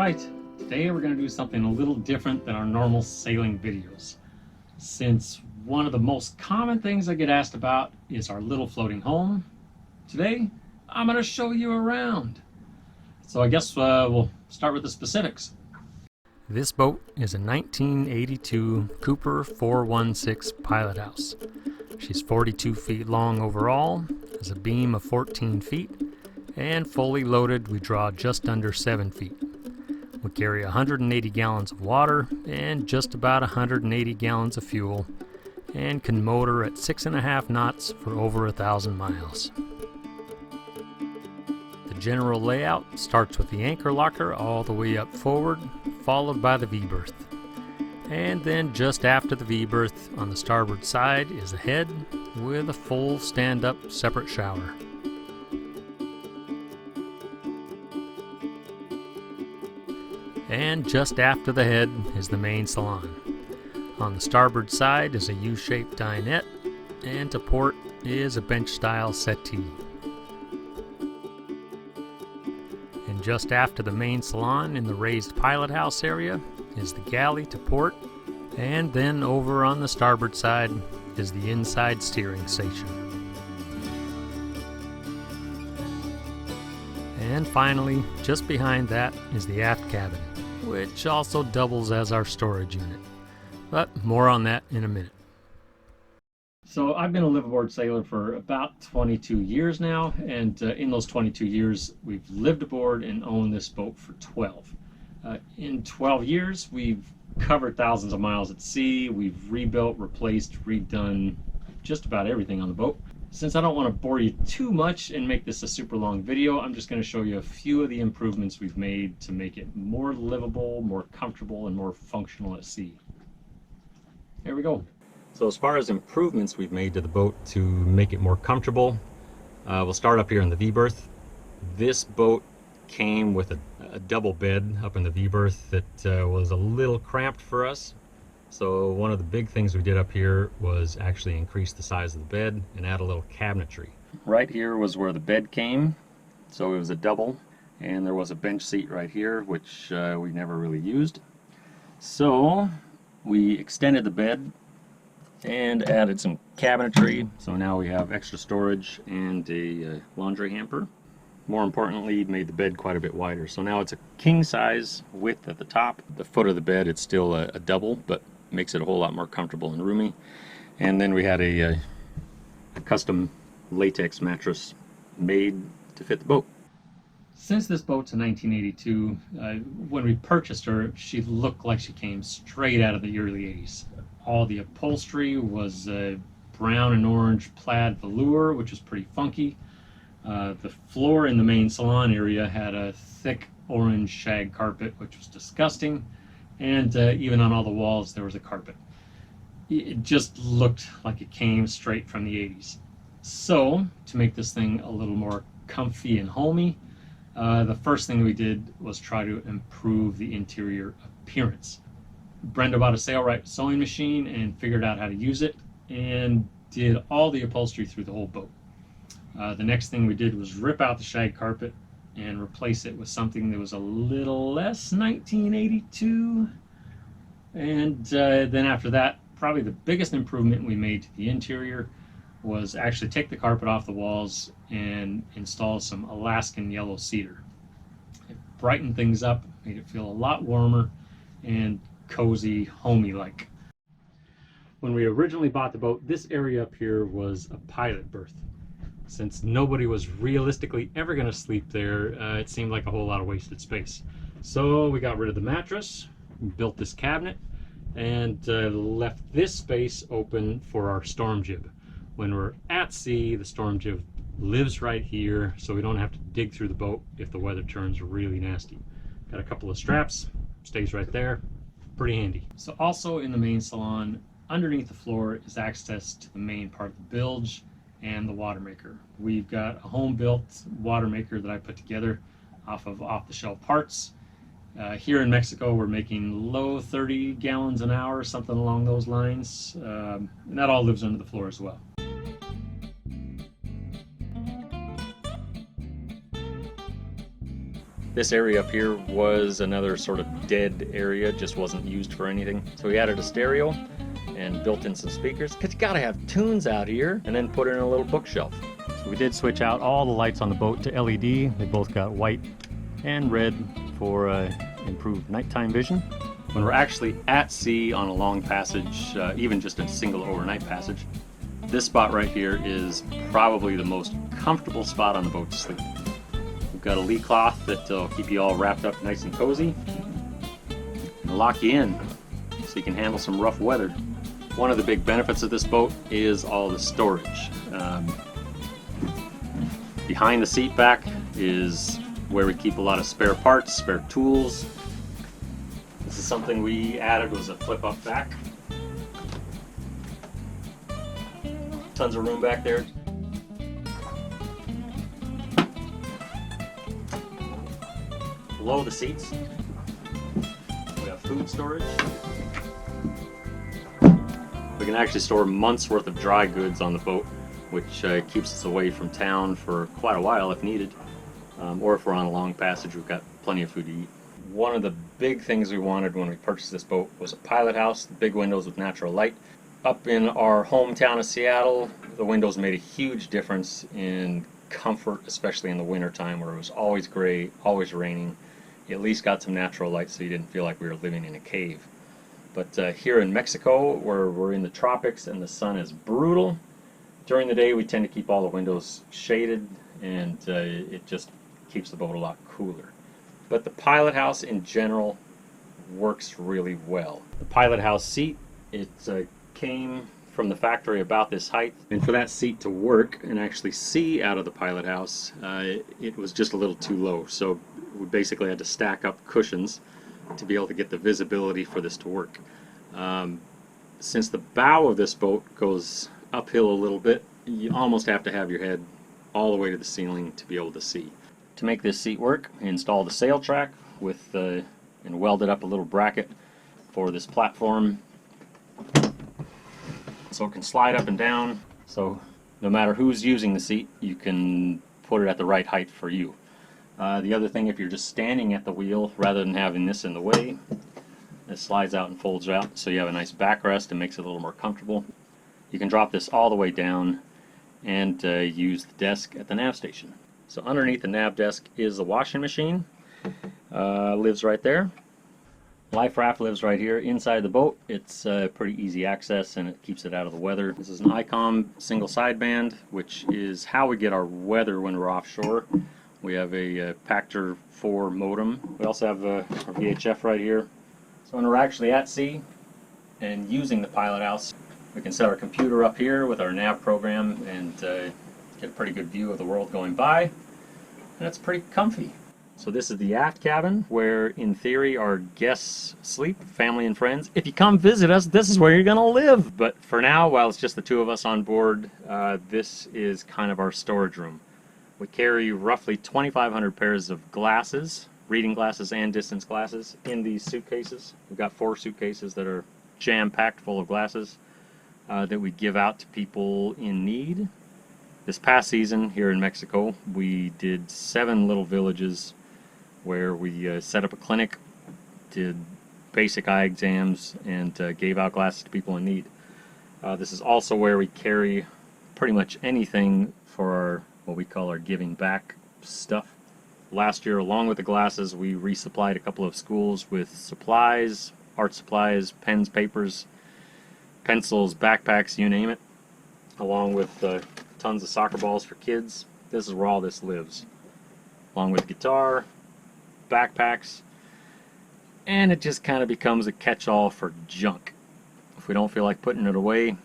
Alright, today we're going to do something a little different than our normal sailing videos. Since one of the most common things I get asked about is our little floating home, today I'm going to show you around. So I guess we'll start with the specifics. This boat is a 1982 Cooper 416 Pilothouse. She's 42 feet long overall, has a beam of 14 feet, and fully loaded we draw just under 7 feet. We carry 180 gallons of water and just about 180 gallons of fuel, and can motor at 6.5 knots for over 1,000 miles. The general layout starts with the anchor locker all the way up forward, followed by the V-berth. And then just after the V-berth on the starboard side is the head with a full stand-up separate shower. And just after the head is the main salon. On the starboard side is a U-shaped dinette, and to port is a bench-style settee. And just after the main salon in the raised pilot house area is the galley to port, and then over on the starboard side is the inside steering station. And finally, just behind that is the aft cabin, which also doubles as our storage unit. But more on that in a minute. So I've been a liveaboard sailor for about 22 years now, and in those 22 years we've lived aboard and owned this boat for 12. In 12 years we've covered thousands of miles at sea. We've rebuilt, replaced, redone just about everything on the boat. Since I don't want to bore you too much and make this a super long video, I'm just going to show you a few of the improvements we've made to make it more livable, more comfortable, and more functional at sea. Here we go. So as far as improvements we've made to the boat to make it more comfortable, we'll start up here in the V-berth. This boat came with a double bed up in the V-berth that was a little cramped for us. So one of the big things we did up here was actually increase the size of the bed and add a little cabinetry. Right here was where the bed came, so it was a double, and there was a bench seat right here, which we never really used. So we extended the bed and added some cabinetry, so now we have extra storage and a laundry hamper. More importantly, made the bed quite a bit wider, so now it's a king size width at the top. The foot of the bed, it's still a double, but makes it a whole lot more comfortable and roomy. And then we had a custom latex mattress made to fit the boat. Since this boat's a 1982, when we purchased her, she looked like she came straight out of the early 80s. All the upholstery was brown and orange plaid velour, which was pretty funky. The floor in the main salon area had a thick orange shag carpet, which was disgusting. And even on all the walls there was a carpet. It just looked like it came straight from the 80s. So to make this thing a little more comfy and homey, the first thing we did was try to improve the interior appearance. Brenda bought a Sailboat sewing machine and figured out how to use it, and did all the upholstery through the whole boat. The next thing we did was rip out the shag carpet and replace it with something that was a little less 1982. And then after that, probably the biggest improvement we made to the interior was actually take the carpet off the walls and install some Alaskan yellow cedar. It brightened things up, made it feel a lot warmer and cozy, homey-like. When we originally bought the boat, this area up here was a pilot berth. Since nobody was realistically ever going to sleep there, it seemed like a whole lot of wasted space. So we got rid of the mattress, built this cabinet, and left this space open for our storm jib. When we're at sea, the storm jib lives right here, so we don't have to dig through the boat if the weather turns really nasty. Got a couple of straps, stays right there, pretty handy. So also in the main salon, underneath the floor is access to the main part of the bilge and the water maker. We've got a home-built water maker that I put together off of off-the-shelf parts. Here in Mexico, we're making low 30 gallons an hour, something along those lines. And that all lives under the floor as well. This area up here was another sort of dead area, just wasn't used for anything. So we added a stereo and built in some speakers, because you gotta have tunes out here, and then put in a little bookshelf. So we did switch out all the lights on the boat to LED. They both got white and red for improved nighttime vision. When we're actually at sea on a long passage, even just a single overnight passage, this spot right here is probably the most comfortable spot on the boat to sleep. We've got a lee cloth that'll keep you all wrapped up nice and cozy and lock you in so you can handle some rough weather. One of the big benefits of this boat is all the storage. Behind the seat back is where we keep a lot of spare parts, spare tools. This is something we added, was a flip up back. Tons of room back there. Below the seats, we have food storage. We can actually store months worth of dry goods on the boat, which keeps us away from town for quite a while if needed. Or if we're on a long passage, we've got plenty of food to eat. One of the big things we wanted when we purchased this boat was a Pilothouse, big windows with natural light. Up in our hometown of Seattle, the windows made a huge difference in comfort, especially in the winter time where it was always gray, always raining. You at least got some natural light so you didn't feel like we were living in a cave. But here in Mexico, where we're in the tropics and the sun is brutal, during the day we tend to keep all the windows shaded, and it just keeps the boat a lot cooler. But the Pilothouse in general works really well. The Pilothouse seat, it came from the factory about this height, and for that seat to work and actually see out of the Pilothouse, it was just a little too low. So we basically had to stack up cushions to be able to get the visibility for this to work. Since the bow of this boat goes uphill a little bit, you almost have to have your head all the way to the ceiling to be able to see. To make this seat work, we installed a sail track with and welded up a little bracket for this platform so it can slide up and down, so no matter who's using the seat, you can put it at the right height for you. The other thing, if you're just standing at the wheel rather than having this in the way, it slides out and folds out so you have a nice backrest and makes it a little more comfortable. You can drop this all the way down and use the desk at the nav station. So underneath the nav desk is the washing machine. Lives right there. Life raft lives right here inside the boat. It's pretty easy access and it keeps it out of the weather. This is an ICOM single sideband, which is how we get our weather when we're offshore. We have a Pactor 4 modem. We also have our VHF right here. So when we're actually at sea and using the Pilothouse, we can set our computer up here with our nav program and get a pretty good view of the world going by, and it's pretty comfy. So this is the aft cabin where in theory our guests sleep, family and friends. If you come visit us, this is where you're gonna live. But for now, while it's just the two of us on board, this is kind of our storage room. We carry roughly 2,500 pairs of glasses, reading glasses and distance glasses, in these suitcases. We've got 4 suitcases that are jam-packed full of glasses that we give out to people in need. This past season here in Mexico, we did 7 little villages where we set up a clinic, did basic eye exams, and gave out glasses to people in need. This is also where we carry pretty much anything for our, what we call our giving back stuff. Last year, along with the glasses, we resupplied a couple of schools with supplies, art supplies, pens, papers, pencils, backpacks, you name it, along with tons of soccer balls for kids. This is where all this lives, along with guitar, backpacks, and it just kind of becomes a catch-all for junk. If we don't feel like putting it away, it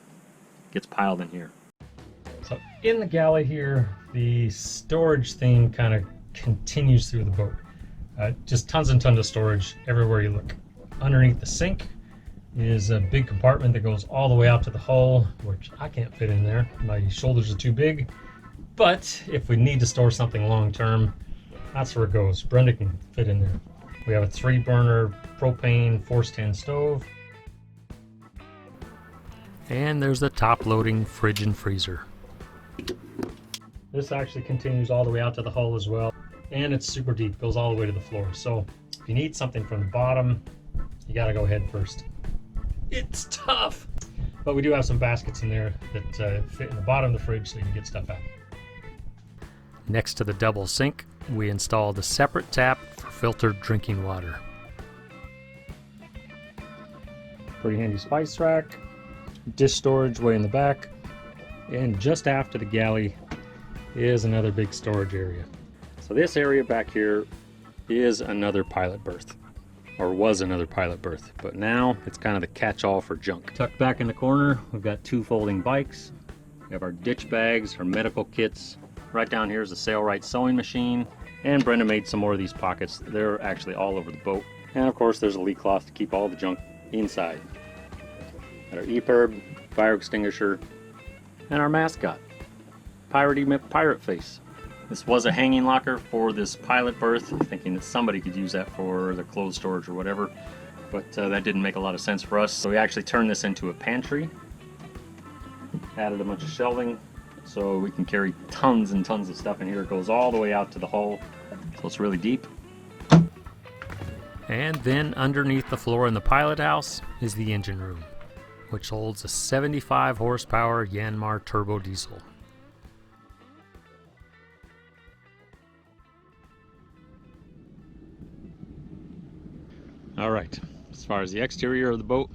gets piled in here. So in the galley here, the storage theme kind of continues through the boat. Just tons and tons of storage everywhere you look. Underneath the sink is a big compartment that goes all the way out to the hull, which I can't fit in there. My shoulders are too big. But if we need to store something long term, that's where it goes. Brenda can fit in there. We have a 3-burner propane force 10 stove. And there's the top loading fridge and freezer. This actually continues all the way out to the hull as well. and it's super deep, goes all the way to the floor. So if you need something from the bottom, you gotta go head first. It's tough, but we do have some baskets in there that fit in the bottom of the fridge so you can get stuff out. Next to the double sink, we installed a separate tap for filtered drinking water. Pretty handy spice rack, dish storage way in the back, and just after the galley is another big storage area. So this area back here is another pilot berth, or was another pilot berth, but now it's kind of the catch-all for junk. Tucked back in the corner, we've got 2 folding bikes. We have our ditch bags, our medical kits. Right down here is a Sailboat sewing machine, and Brenda made some more of these pockets. They're actually all over the boat. And of course there's a lee cloth to keep all the junk inside. Got our EPIRB, fire extinguisher, and our mascot, Pirate Face. This was a hanging locker for this pilot berth, thinking that somebody could use that for their clothes storage or whatever, but that didn't make a lot of sense for us. So we actually turned this into a pantry, added a bunch of shelving, so we can carry tons and tons of stuff in here. It goes all the way out to the hull, so it's really deep. And then underneath the floor in the pilot house is the engine room, which holds a 75 horsepower Yanmar turbo diesel. Alright, as far as the exterior of the boat,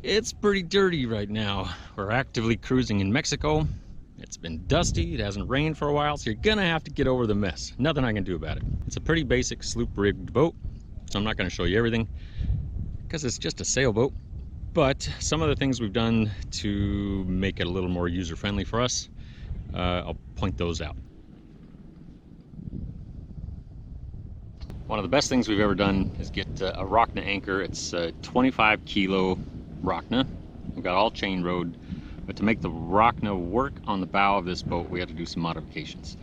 it's pretty dirty right now. We're actively cruising in Mexico. It's been dusty, it hasn't rained for a while, so you're gonna have to get over the mess. Nothing I can do about it. It's a pretty basic sloop rigged boat, so I'm not gonna show you everything because it's just a sailboat. But some of the things we've done to make it a little more user-friendly for us, I'll point those out. One of the best things we've ever done is get a Rockna anchor. It's a 25 kilo Rockna. We've got all chain rode, but to make the Rockna work on the bow of this boat, we had to do some modifications.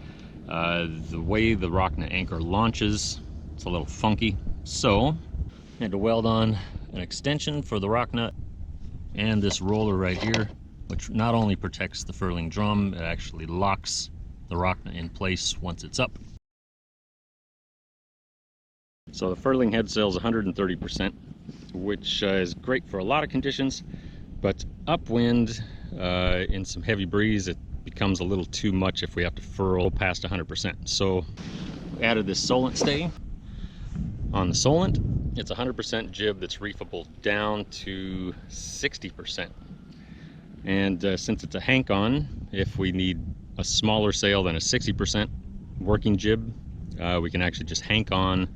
The way the Rockna anchor launches, it's a little funky, so I had to weld on an extension for the Rockna and this roller right here, which not only protects the furling drum, it actually locks the Rockna in place once it's up. So the furling head sail is 130%, which is great for a lot of conditions, but upwind in some heavy breeze, it becomes a little too much if we have to furl past 100%. So we added this Solent stay. On the Solent, it's 100% jib that's reefable down to 60%. And since it's a hank-on, if we need a smaller sail than a 60% working jib, we can actually just hank on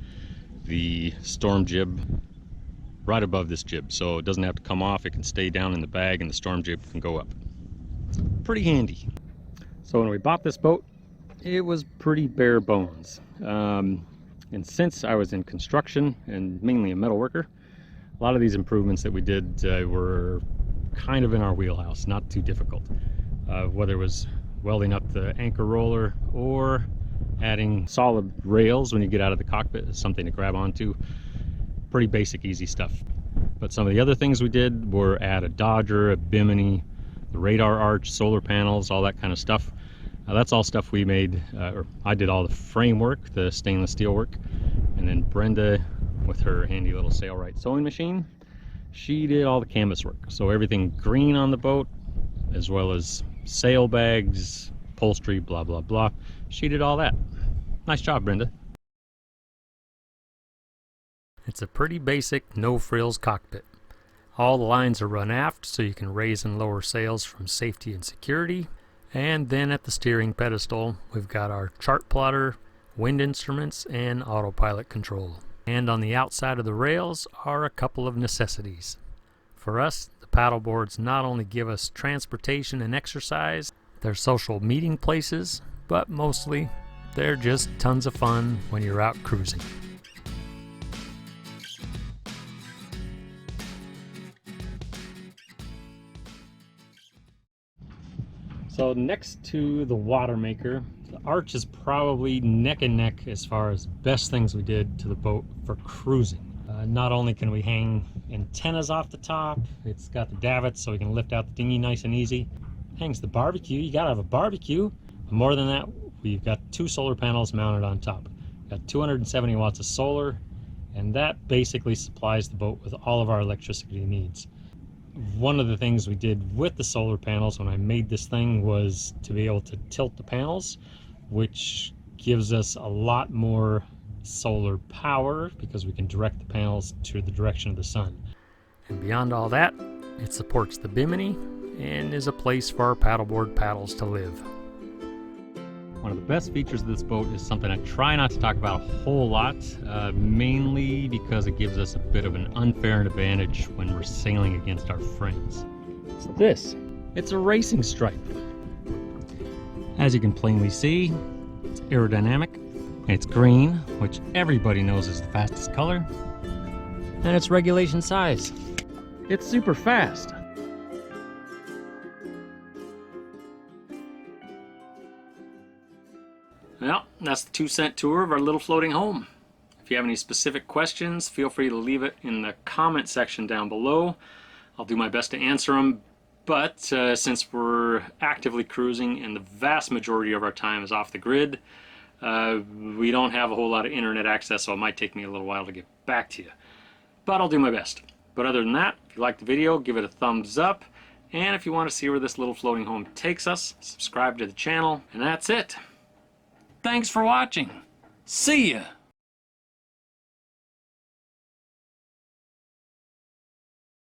the storm jib right above this jib, so it doesn't have to come off. It can stay down in the bag and the storm jib can go up. Pretty handy. So when we bought this boat, it was pretty bare bones, and since I was in construction and mainly a metal worker, a lot of these improvements that we did were kind of in our wheelhouse, not too difficult. Whether it was welding up the anchor roller or adding solid rails when you get out of the cockpit is something to grab onto. Pretty basic, easy stuff. But some of the other things we did were add a Dodger, a Bimini, the radar arch, solar panels, all that kind of stuff. That's all stuff we made, or I did all the framework, the stainless steel work, and then Brenda, with her handy little Sailboat sewing machine, she did all the canvas work. So everything green on the boat, as well as sail bags, upholstery, blah, blah, blah. She did all that. Nice job, Brenda. It's a pretty basic, no-frills cockpit. All the lines are run aft so you can raise and lower sails from safety and security. And then at the steering pedestal, we've got our chart plotter, wind instruments, and autopilot control. And on the outside of the rails are a couple of necessities. For us, the paddle boards not only give us transportation and exercise, they're social meeting places, but mostly they're just tons of fun when you're out cruising. So next to the water maker, the arch is probably neck and neck as far as best things we did to the boat for cruising. Not only can we hang antennas off the top, it's got the davits so we can lift out the dinghy nice and easy. Hangs the barbecue, you gotta have a barbecue. More than that, we've got 2 solar panels mounted on top. We've got 270 watts of solar, and that basically supplies the boat with all of our electricity needs. One of the things we did with the solar panels when I made this thing was to be able to tilt the panels, which gives us a lot more solar power because we can direct the panels to the direction of the sun. And beyond all that, it supports the bimini and is a place for our paddleboard paddles to live. One of the best features of this boat is something I try not to talk about a whole lot, mainly because it gives us a bit of an unfair advantage when we're sailing against our friends. It's this. It's a racing stripe. As you can plainly see, it's aerodynamic, and it's green, which everybody knows is the fastest color, and it's regulation size. It's super fast. Well, that's the 2-cent tour of our little floating home. If you have any specific questions, feel free to leave it in the comment section down below. I'll do my best to answer them, but since we're actively cruising and the vast majority of our time is off the grid, we don't have a whole lot of internet access, so it might take me a little while to get back to you. But I'll do my best. But other than that, if you liked the video, give it a thumbs up. And if you want to see where this little floating home takes us, subscribe to the channel. And that's it. Thanks for watching. See ya!